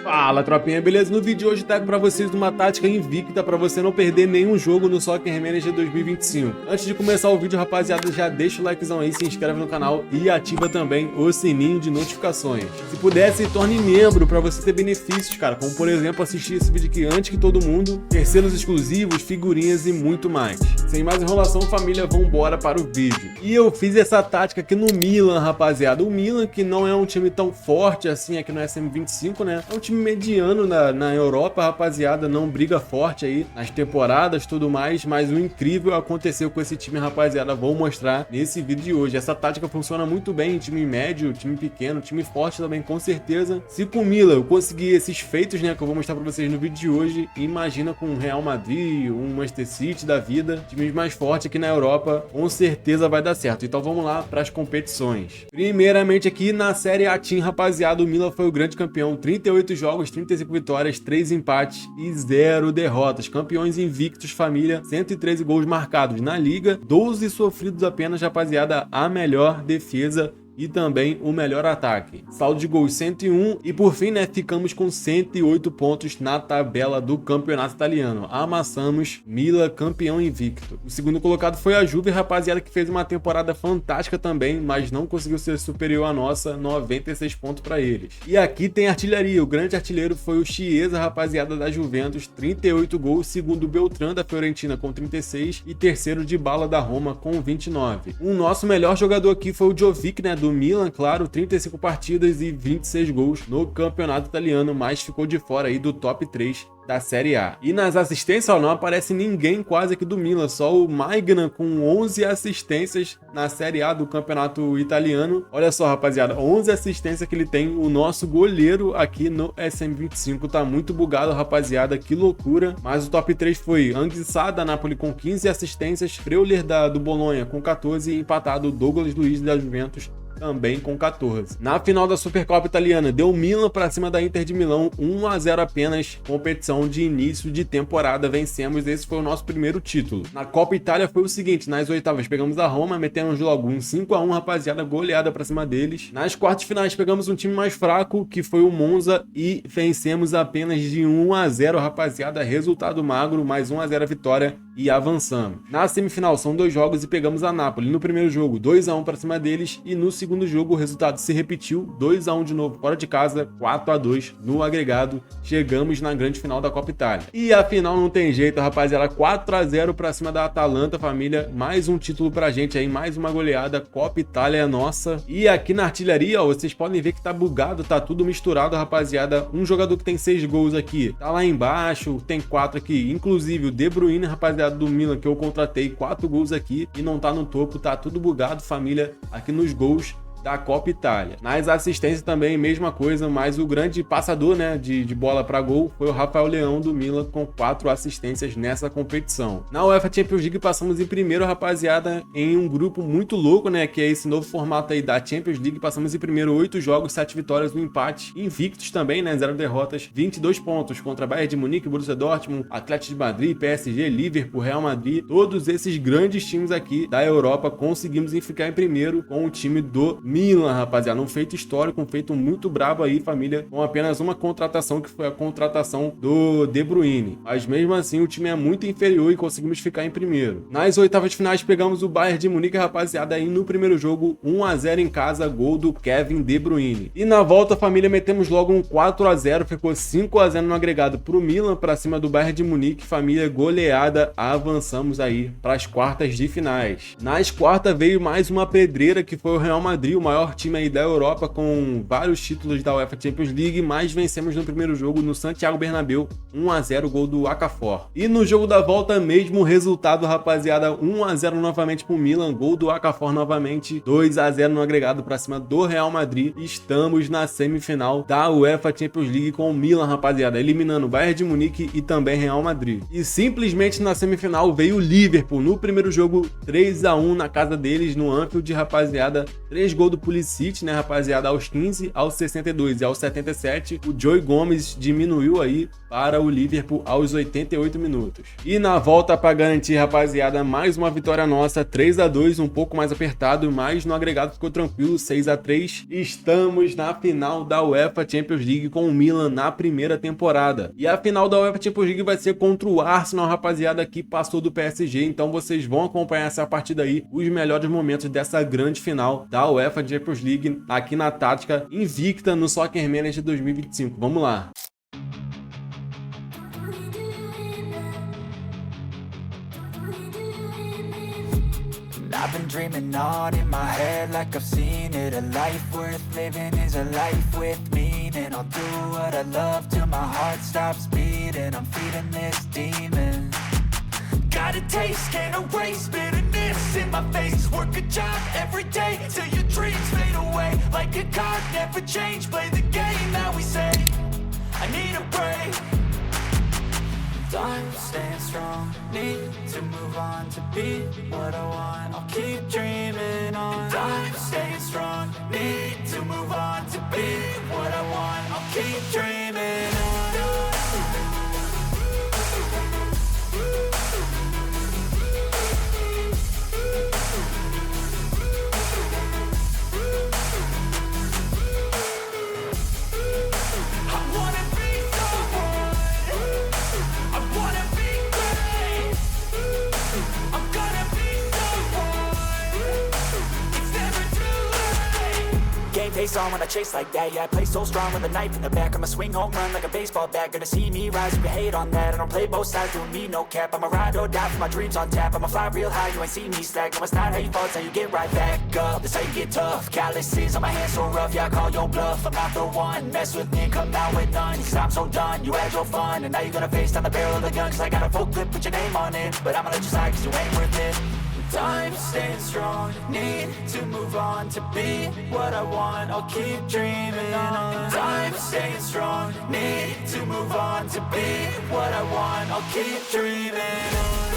Fala, tropinha, beleza? No vídeo de hoje trago pra vocês uma tática invicta pra você não perder nenhum jogo no Soccer Manager 2025. Antes de começar o vídeo, rapaziada, já deixa o likezão aí, se inscreve no canal e ativa também o sininho de notificações. Se puder, se torne membro pra você ter benefícios, cara, como por exemplo assistir esse vídeo aqui antes que todo mundo, terceiros exclusivos, figurinhas e muito mais. Sem mais enrolação, família, vambora para o vídeo. E eu fiz essa tática aqui no Milan, rapaziada. O Milan, que não é um time tão forte assim aqui no SM25, né? É um time mediano na Europa, rapaziada, não briga forte aí nas temporadas e tudo mais, mas o incrível aconteceu com esse time, rapaziada, vou mostrar nesse vídeo de hoje. Essa tática funciona muito bem em time médio, time pequeno, time forte também, com certeza. Se com o Milan eu conseguir esses feitos, né, que eu vou mostrar pra vocês no vídeo de hoje, imagina com o Real Madrid, um Manchester City da vida, times mais fortes aqui na Europa, com certeza vai dar certo. Então vamos lá para as competições. Primeiramente aqui na Série A Team, rapaziada, o Milan foi o grande campeão, 38 jogos, 35 vitórias, 3 empates e 0 derrotas. Campeões invictos, família, 113 gols marcados na liga, 12 sofridos apenas, rapaziada, a melhor defesa e também o melhor ataque. Saldo de gols 101 e por fim, né, ficamos com 108 pontos na tabela do campeonato italiano. Amassamos Milan, campeão invicto. O segundo colocado foi a Juve, rapaziada, que fez uma temporada fantástica também, mas não conseguiu ser superior à nossa, 96 pontos para eles. E aqui tem artilharia, o grande artilheiro foi o Chiesa, rapaziada, da Juventus, 38 gols, segundo o Beltrán da Fiorentina com 36 e terceiro Dybala da Roma com 29. O nosso melhor jogador aqui foi o Jovic, né, do Milan, claro, 35 partidas e 26 gols no campeonato italiano, mas ficou de fora aí do top 3 da Série A. E nas assistências, ó, não aparece ninguém quase aqui do Milan, só o Maignan com 11 assistências na Série A do campeonato italiano. Olha só, rapaziada, 11 assistências que ele tem. O nosso goleiro aqui no SM25 tá muito bugado, rapaziada, que loucura. Mas o top 3 foi Anguissa da Napoli com 15 assistências, Freuler do Bolonha com 14 e empatado Douglas Luiz da Juventus também com 14. Na final da Supercopa Italiana, deu Milan para cima da Inter de Milão, 1-0 apenas, competição de início de temporada, vencemos, esse foi o nosso primeiro título. Na Copa Itália foi o seguinte, nas oitavas pegamos a Roma, metemos logo um 5-1, rapaziada, goleada para cima deles. Nas quartas finais pegamos um time mais fraco, que foi o Monza, e vencemos apenas de 1-0, rapaziada, resultado magro, mais 1-0 a vitória e avançamos. Na semifinal são 2 jogos e pegamos a Napoli. No primeiro jogo 2-1 para cima deles e no segundo jogo o resultado se repetiu, 2-1 de novo fora de casa, 4-2 no agregado. Chegamos na grande final da Copa Itália. E a final não tem jeito, rapaziada, 4-0 para cima da Atalanta, família. Mais um título pra gente aí, mais uma goleada. Copa Itália é nossa. E aqui na artilharia, ó, vocês podem ver que tá bugado, tá tudo misturado, rapaziada. Um jogador que tem 6 gols aqui tá lá embaixo, tem 4 aqui, inclusive o De Bruyne, rapaziada, do Milan, que eu contratei, 4 gols aqui e não tá no topo, tá tudo bugado, família, aqui nos gols da Copa Itália. Nas assistências também, mesma coisa, mas o grande passador, né, de bola para gol foi o Rafael Leão do Milan, com 4 assistências nessa competição. Na UEFA Champions League passamos em primeiro, rapaziada, em um grupo muito louco, né, que é esse novo formato aí da Champions League. Passamos em primeiro 8 jogos, 7 vitórias, 1 empate, invictos também, né, 0 derrotas, 22 pontos contra Bayern de Munique, Borussia Dortmund, Atlético de Madrid, PSG, Liverpool, Real Madrid, todos esses grandes times aqui da Europa conseguimos ficar em primeiro com o time do Milan, rapaziada, um feito histórico, um feito muito brabo aí, família, com apenas uma contratação, que foi a contratação do De Bruyne. Mas mesmo assim o time é muito inferior e conseguimos ficar em primeiro. Nas oitavas de finais pegamos o Bayern de Munique, rapaziada, aí no primeiro jogo 1-0 em casa, gol do Kevin De Bruyne. E na volta, família, metemos logo um 4-0, ficou 5-0 no agregado pro Milan, pra cima do Bayern de Munique, família, goleada, avançamos aí para as quartas de finais. Nas quartas veio mais uma pedreira, que foi o Real Madrid, o maior time aí da Europa, com vários títulos da UEFA Champions League, mas vencemos no primeiro jogo no Santiago Bernabéu, 1-0, gol do Okafor. E no jogo da volta, mesmo resultado, rapaziada, 1-0 novamente pro Milan, gol do Okafor novamente, 2-0 no agregado pra cima do Real Madrid. Estamos na semifinal da UEFA Champions League com o Milan, rapaziada, eliminando o Bayern de Munique e também Real Madrid. E simplesmente na semifinal veio o Liverpool, no primeiro jogo 3-1 na casa deles, no Anfield, rapaziada, 3 gols gol do Pulisic, né, rapaziada, aos 15, aos 62 e aos 77, o Joe Gomes diminuiu aí para o Liverpool aos 88 minutos. E na volta para garantir, rapaziada, mais uma vitória nossa, 3-2, um pouco mais apertado, mas no agregado ficou tranquilo, 6-3. Estamos na final da UEFA Champions League com o Milan na primeira temporada. E a final da UEFA Champions League vai ser contra o Arsenal, rapaziada, que passou do PSG, então vocês vão acompanhar essa partida aí, os melhores momentos dessa grande final da UEFA Champions League aqui na Tática, invicta no Soccer Manager 2025. Vamos lá! I've been dreaming on in my head like I've seen it. A life worth living is a life with meaning. I'll do what I love till my heart stops beating. I'm feeding this demon. Got a taste, can't erase bitterness in my face. Work a job every day till your dreams fade away. Like a card, never change, play the game that we say. I need a break. I'm staying strong, need to move on to be what I want. I'll keep dreaming on. I'm staying strong, need to move on to be what I want. I'll keep dreaming on. Face on when I chase like that, yeah, I play so strong with a knife in the back. I'ma swing home run like a baseball bat. Gonna see me rise if you hate on that. I don't play both sides, doing me no cap. I'ma ride or die for my dreams on tap. I'ma fly real high, you ain't see me slack. No, it's not how you fall, it's how you get right back up. That's how you get tough. Calluses on my hands so rough, yeah, I call your bluff. I'm not the one, mess with me and come out with none. Cause I'm so done, you had your fun. And now you're gonna face down the barrel of the gun. Cause I got a full clip, put your name on it. But I'ma let you slide cause you ain't worth it. I'm staying strong, need to move on to be what I want. I'll keep dreaming on. I'm staying strong, need to move on to be what I want. I'll keep dreaming on.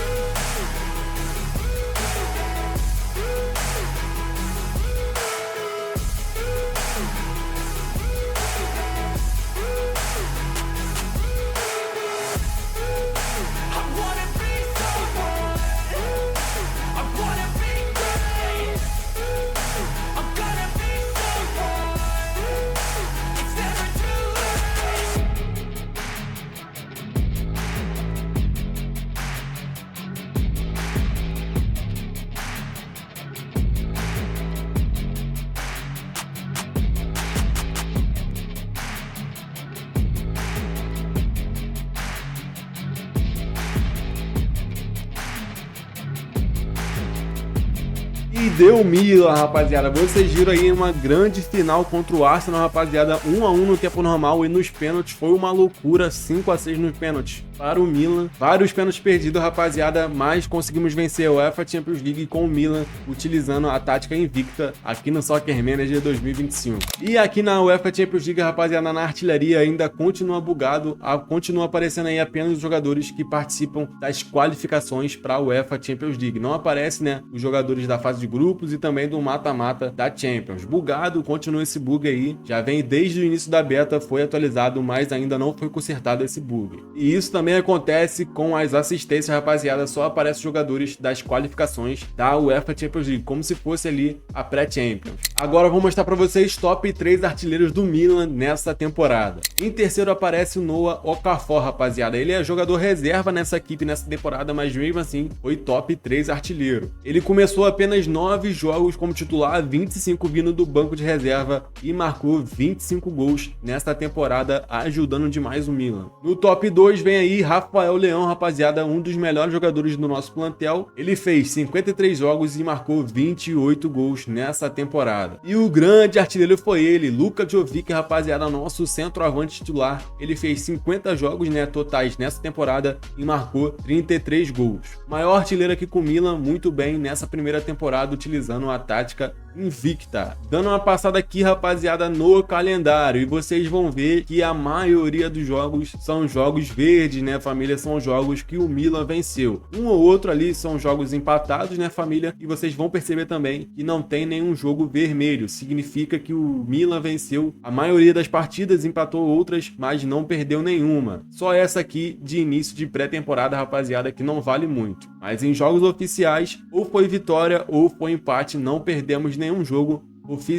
E deu Milan, rapaziada. Vocês viram aí uma grande final contra o Arsenal, rapaziada. 1-1 no tempo normal e nos pênaltis foi uma loucura. 5-6 nos pênaltis para o Milan. Vários pênaltis perdidos, rapaziada, mas conseguimos vencer a UEFA Champions League com o Milan, utilizando a tática invicta aqui no Soccer Manager 2025. E aqui na UEFA Champions League, rapaziada, na artilharia ainda continua bugado, continua aparecendo aí apenas os jogadores que participam das qualificações para a UEFA Champions League. Não aparece, né, os jogadores da fase de grupos e também do mata-mata da Champions. Bugado, continua esse bug aí, já vem desde o início da beta, foi atualizado, mas ainda não foi consertado esse bug. E isso também acontece com as assistências, rapaziada, só aparece os jogadores das qualificações da UEFA Champions League, como se fosse ali a pré-Champions. Agora eu vou mostrar para vocês top 3 artilheiros do Milan nessa temporada. Em terceiro aparece o Noah Okafor, rapaziada. Ele é jogador reserva nessa equipe nessa temporada, mas mesmo assim foi top 3 artilheiro. Ele começou apenas 9 jogos como titular, 25 vindo do banco de reserva e marcou 25 gols nessa temporada, ajudando demais o Milan. No top 2 vem aí Rafael Leão, rapaziada, um dos melhores jogadores do nosso plantel. Ele fez 53 jogos e marcou 28 gols nessa temporada. E o grande artilheiro foi ele, Luka Jovic, rapaziada, nosso centroavante titular. Ele fez 50 jogos, né, totais nessa temporada e marcou 33 gols. Maior artilheiro aqui com o Milan, muito bem nessa primeira temporada, temporada utilizando a tática invicta. Dando uma passada aqui, rapaziada, no calendário, e vocês vão ver que a maioria dos jogos são jogos verdes, né, família? São jogos que o Milan venceu. Um ou outro ali são jogos empatados, né, família? E vocês vão perceber também que não tem nenhum jogo vermelho. Significa que o Milan venceu a maioria das partidas, empatou outras, mas não perdeu nenhuma. Só essa aqui de início de pré-temporada, rapaziada, que não vale muito. Mas em jogos oficiais, ou foi vitória ou foi empate, não perdemos nenhum jogo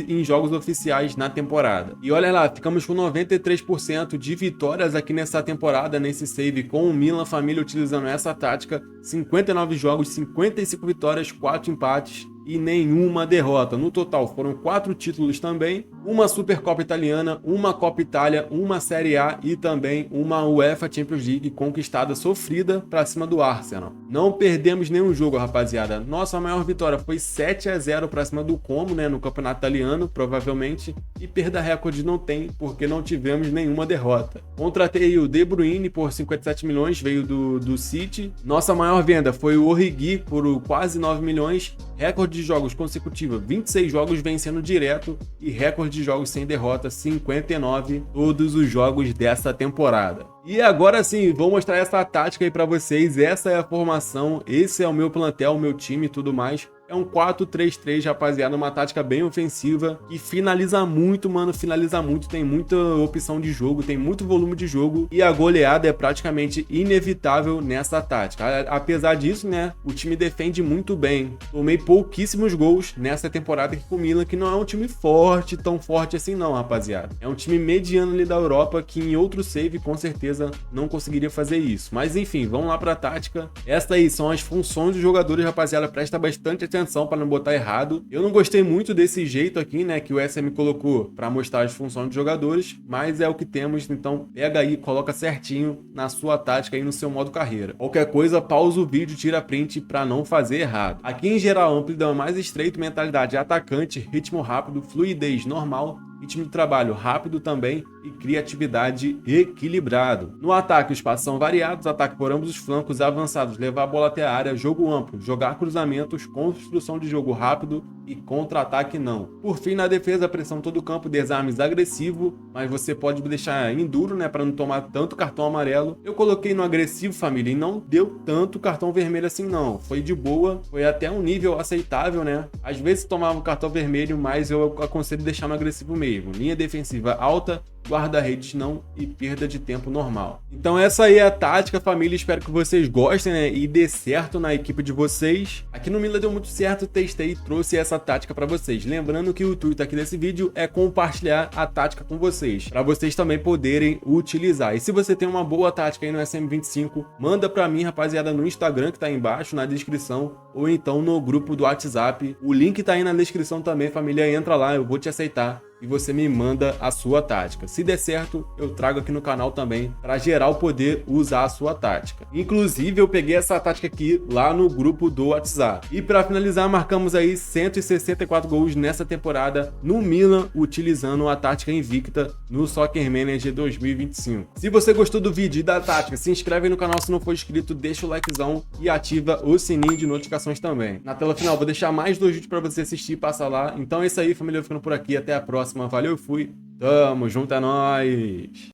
em jogos oficiais na temporada. E olha lá, ficamos com 93% de vitórias aqui nessa temporada, nesse save com o Milan, família, utilizando essa tática. 59 jogos, 55 vitórias, 4 empates e nenhuma derrota. No total foram 4 títulos também, uma Supercopa Italiana, uma Copa Itália, uma Série A e também uma UEFA Champions League conquistada sofrida para cima do Arsenal. Não perdemos nenhum jogo, rapaziada. Nossa maior vitória foi 7-0 para cima do Como, né, no Campeonato Italiano, provavelmente, e perda recorde não tem, porque não tivemos nenhuma derrota. Contratei o De Bruyne por 57 milhões, veio do City. Nossa maior venda foi o Origi por quase 9 milhões, recorde de jogos consecutivos, 26 jogos vencendo direto e recorde de jogos sem derrota, 59 todos os jogos dessa temporada. E agora sim, vou mostrar essa tática aí pra vocês. Essa é a formação, esse é o meu plantel, o meu time e tudo mais. É um 4-3-3, rapaziada, uma tática bem ofensiva que finaliza muito, mano, finaliza muito, tem muita opção de jogo, tem muito volume de jogo e a goleada é praticamente inevitável nessa tática. Apesar disso, né, o time defende muito bem. Tomei pouquíssimos gols nessa temporada aqui com o Milan, que não é um time forte, tão forte assim não, rapaziada. É um time mediano ali da Europa que em outro save com certeza não conseguiria fazer isso. Mas enfim, vamos lá pra tática. Essas aí são as funções dos jogadores, rapaziada, presta bastante atenção para não botar errado. Eu não gostei muito desse jeito aqui, né, que o SM colocou para mostrar as funções dos jogadores, mas é o que temos, então pega aí e coloca certinho na sua tática aí no seu modo carreira. Qualquer coisa, pausa o vídeo, tira print para não fazer errado. Aqui em geral, amplidão mais estreito, mentalidade atacante, ritmo rápido, fluidez normal, ritmo de trabalho rápido também e criatividade equilibrado. No ataque, os passos são variados, ataque por ambos os flancos, avançados, levar a bola até a área, jogo amplo, jogar cruzamentos, construção de jogo rápido e contra-ataque não. Por fim, na defesa, pressão todo o campo, desarmes agressivo, mas você pode deixar em duro, né, para não tomar tanto cartão amarelo. Eu coloquei no agressivo, família, e não deu tanto cartão vermelho assim não. Foi de boa, foi até um nível aceitável, né? Às vezes tomava um cartão vermelho, mas eu aconselho deixar no agressivo mesmo. Linha defensiva alta, guarda-redes não e perda de tempo normal. Então essa aí é a tática, família, espero que vocês gostem, né, e dê certo na equipe de vocês. Aqui no Milan deu muito certo, testei e trouxe essa tática para vocês. Lembrando que o intuito aqui desse vídeo é compartilhar a tática com vocês, para vocês também poderem utilizar. E se você tem uma boa tática aí no SM25, manda para mim, rapaziada, no Instagram que tá aí embaixo na descrição, ou então no grupo do WhatsApp. O link tá aí na descrição também, família, entra lá, eu vou te aceitar e você me manda a sua tática. Se der certo, eu trago aqui no canal também, para geral poder usar a sua tática. Inclusive, eu peguei essa tática aqui lá no grupo do WhatsApp. E para finalizar, marcamos aí 164 gols nessa temporada no Milan, utilizando a tática invicta no Soccer Manager 2025. Se você gostou do vídeo e da tática, se inscreve aí no canal se não for inscrito, deixa o likezão e ativa o sininho de notificações também. Na tela final, vou deixar mais 2 vídeos para você assistir e passar lá. Então é isso aí, família, ficando por aqui. Até a próxima. Valeu, fui. Tamo junto, é nóis.